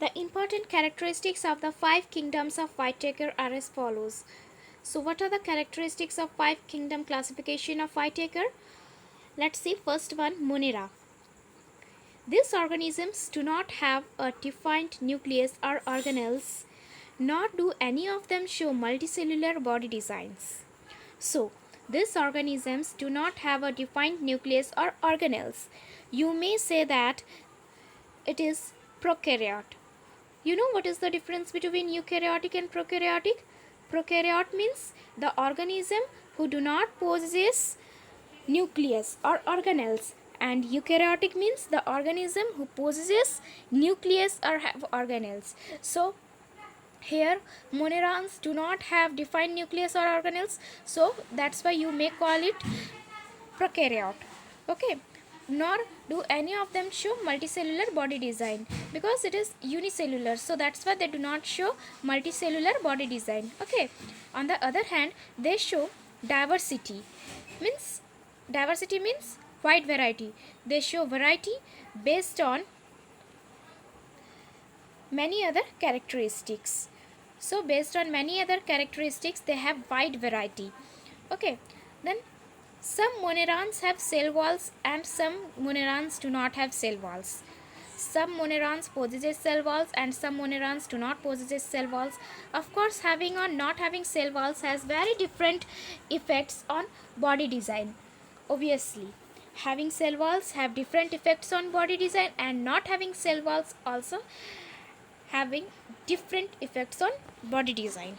The important characteristics of the five kingdoms of Whittaker are as follows. So, what are the characteristics of five kingdom classification of Whittaker? Let's see. First one, Monera. These organisms do not have a defined nucleus or organelles, nor do any of them show multicellular body designs. So, these organisms do not have a defined nucleus or organelles. You may say that it is prokaryote. You know what is the difference between eukaryotic and prokaryotic? Prokaryote means the organism who do not possess nucleus or organelles, and eukaryotic means the organism who possesses nucleus or have organelles. So here monerans do not have defined nucleus or organelles, so that's why you may call it prokaryote. Okay, nor do any of them show multicellular body design because it is unicellular, so that's why they do not show multicellular body design. Okay, on the other hand, they show diversity. Means diversity means wide variety. They show variety based on many other characteristics. So based on many other characteristics, they have wide variety. Okay, then some monerans have cell walls and some monerans do not have cell walls. Some monerans possess cell walls and some monerans do not possess cell walls. Of course, having or not having cell walls has very different effects on body design. Obviously, having cell walls have different effects on body design, and not having cell walls also having different effects on body design.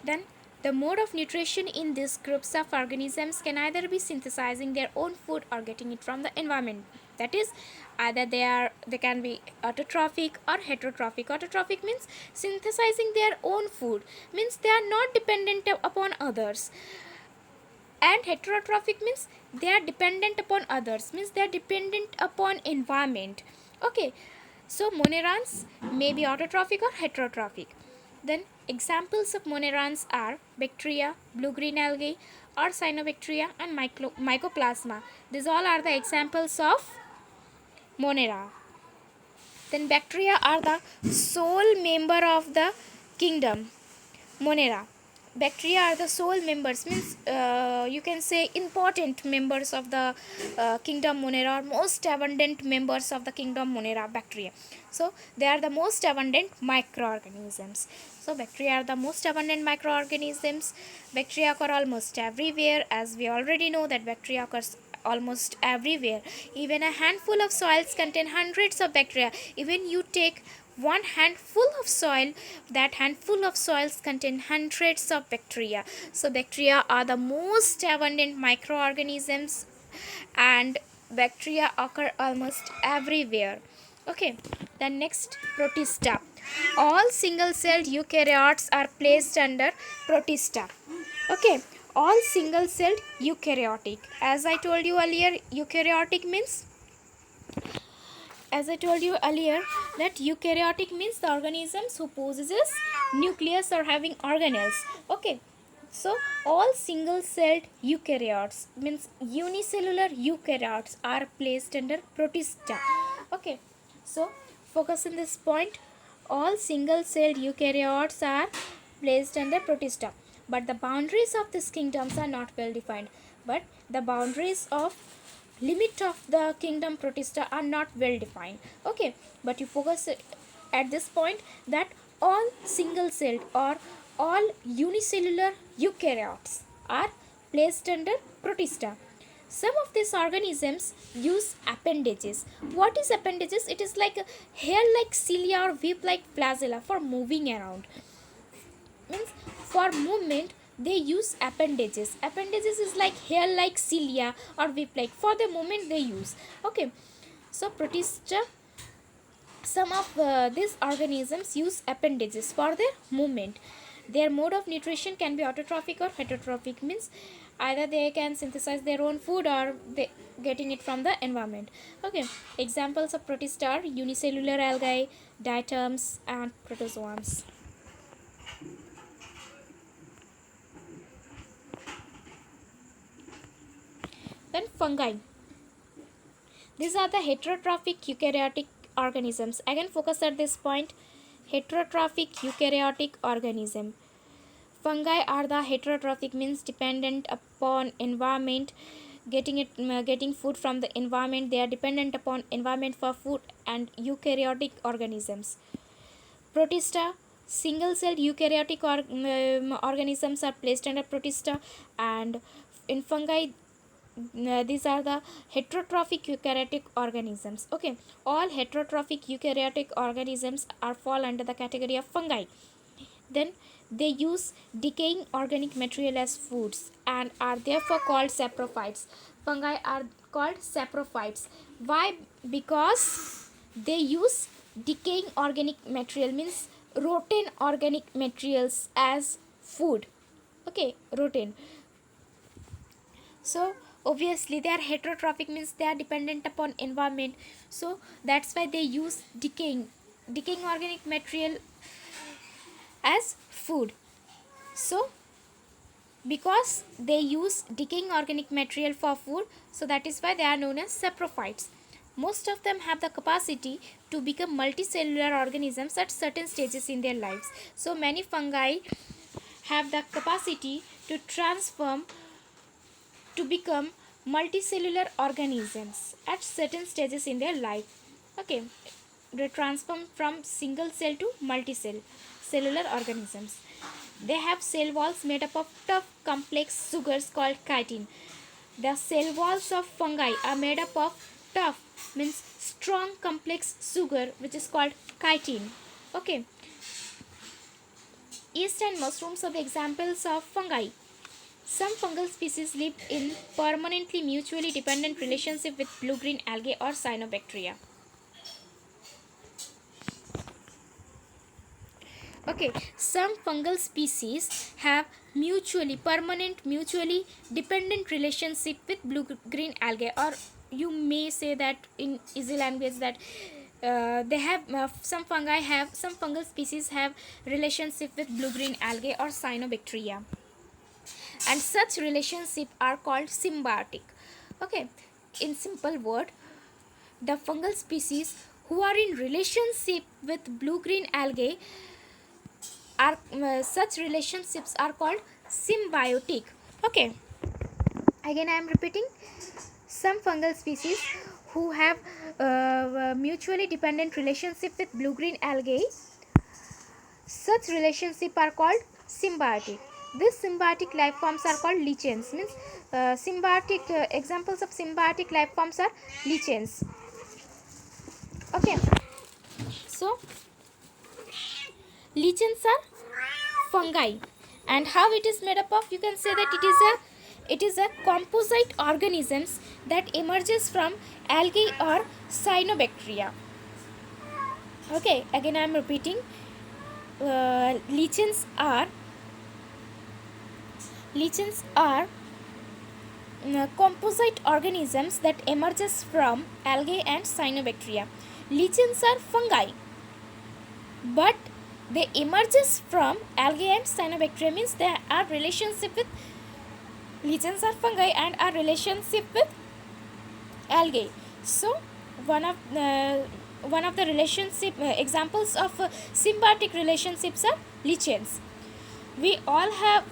Then the mode of nutrition in these groups of organisms can either be synthesizing their own food or getting it from the environment. That is, either they can be autotrophic or heterotrophic. Autotrophic means synthesizing their own food, means they are not dependent upon others. And heterotrophic means they are dependent upon others, means they are dependent upon environment. Okay, so monerans may be autotrophic or heterotrophic. Then examples of monerans are bacteria, blue-green algae, or cyanobacteria, and mycoplasma. These all are the examples of monera. Then bacteria are the sole member of the kingdom monera. Bacteria are the sole members, means you can say important members of the kingdom monera, or most abundant members of the kingdom monera, bacteria. So they are the most abundant microorganisms. So bacteria are the most abundant microorganisms. Bacteria occur almost everywhere, as we already know that bacteria occurs almost everywhere. Even a handful of soils contain hundreds of bacteria. Even you take one handful of soil, that handful of soils contain hundreds of bacteria. So bacteria are the most abundant microorganisms, and bacteria occur almost everywhere. Okay, the next, protista. All single celled eukaryotes are placed under protista. Okay, all single celled eukaryotic. As I told you earlier, that eukaryotic means the organisms who possesses nucleus or having organelles. Okay, so all single celled eukaryotes, means unicellular eukaryotes, are placed under protista. Okay, so focus on this point. All single celled eukaryotes are placed under protista, but the boundaries of these kingdoms are not well defined. But the boundaries of limit of the kingdom protista are not well defined. Okay, but you focus at this point that all single celled or all unicellular eukaryotes are placed under protista. Some of these organisms use appendages. What is appendages? It is like a hair like cilia or whip like flagella for moving around. Means for movement they use appendages is like hair like cilia or whip like, for the movement they use. Okay, so protista, some of these organisms use appendages for their movement. Their mode of nutrition can be autotrophic or heterotrophic, means either they can synthesize their own food or they getting it from the environment. Okay, examples of protista are unicellular algae, diatoms, and protozoans. Then fungi. These are the heterotrophic eukaryotic organisms. Again, focus at this point. Heterotrophic eukaryotic organism. Fungi are the heterotrophic, means dependent upon environment, getting food from the environment. They are dependent upon environment for food. And eukaryotic organisms. Protista, single-celled eukaryotic organisms are placed under protista, and in fungi, these are the heterotrophic eukaryotic organisms. Okay, all heterotrophic eukaryotic organisms are fall under the category of fungi. Then they use decaying organic material as foods and are therefore called saprophytes. Fungi are called saprophytes. Why? Because they use decaying organic material, means rotten organic materials as food. Okay, rotten. So obviously they are heterotrophic, means they are dependent upon environment. So that's why they use decaying organic material as food. So because they use decaying organic material for food, so that is why they are known as saprophytes. Most of them have the capacity to become multicellular organisms at certain stages in their lives. So many fungi have the capacity to transform to become multicellular organisms at certain stages in their life. Okay, they transform from single cell to multicellular organisms. They have cell walls made up of tough complex sugars called chitin. The cell walls of fungi are made up of tough, means strong complex sugar, which is called chitin. Okay, yeast and mushrooms are the examples of fungi. Some fungal species live in permanently mutually dependent relationship with blue-green algae or cyanobacteria. Okay, some fungal species have mutually dependent relationship with blue-green algae, or you may say that in easy language that they have some fungal species have relationship with blue-green algae or cyanobacteria, and such relationship are called symbiotic. Okay, in simple word, the fungal species who are in relationship with blue-green algae are such relationships are called symbiotic. Okay, again I am repeating, some fungal species who have mutually dependent relationship with blue-green algae, such relationship are called symbiotic. These symbiotic life forms are called lichens, means symbiotic examples of symbiotic life forms are lichens. Okay, so lichens are fungi, and how it is made up of, you can say that it is a composite organisms that emerges from algae or cyanobacteria. Okay, again I am repeating, lichens are composite organisms that emerges from algae and cyanobacteria. Lichens are fungi, but they emerges from algae and cyanobacteria, means they are relationship with lichens are fungi and are relationship with algae. So one of the relationship examples of symbiotic relationships are lichens. We all have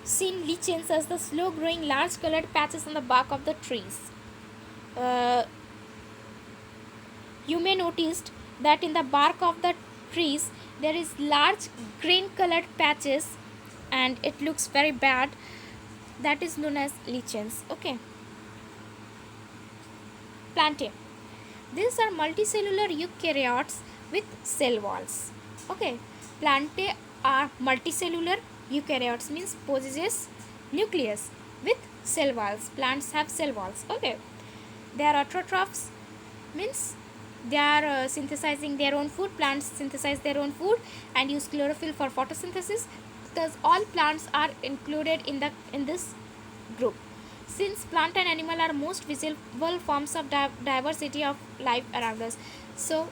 seen lichens as the slow growing large colored patches on the bark of the trees. You may notice that in the bark of the trees there is large green colored patches and it looks very bad. That is known as lichens. Okay, plantae. These are multicellular eukaryotes with cell walls. Okay, plantae are multicellular eukaryotes, means possesses nucleus with cell walls. Plants have cell walls. Okay, they are autotrophs, means they are synthesizing their own food. Plants synthesize their own food and use chlorophyll for photosynthesis. Thus all plants are included in this group. Since plant and animal are most visible forms of diversity of life around us, so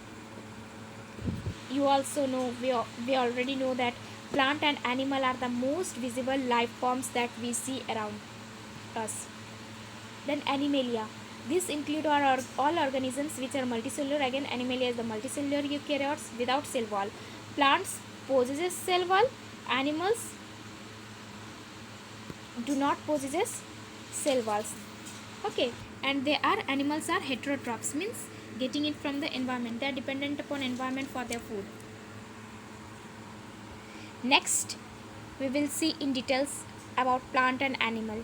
you also know, we already know that plant and animal are the most visible life forms that we see around us. Then animalia. These include all organisms which are multicellular. Again, Animalia is the multicellular eukaryotes without cell wall. Plants possesses cell wall. Animals do not possesses cell walls. Okay, and they are animals are heterotrophs, means getting it from the environment. They are dependent upon environment for their food. Next, we will see in details about plant and animal.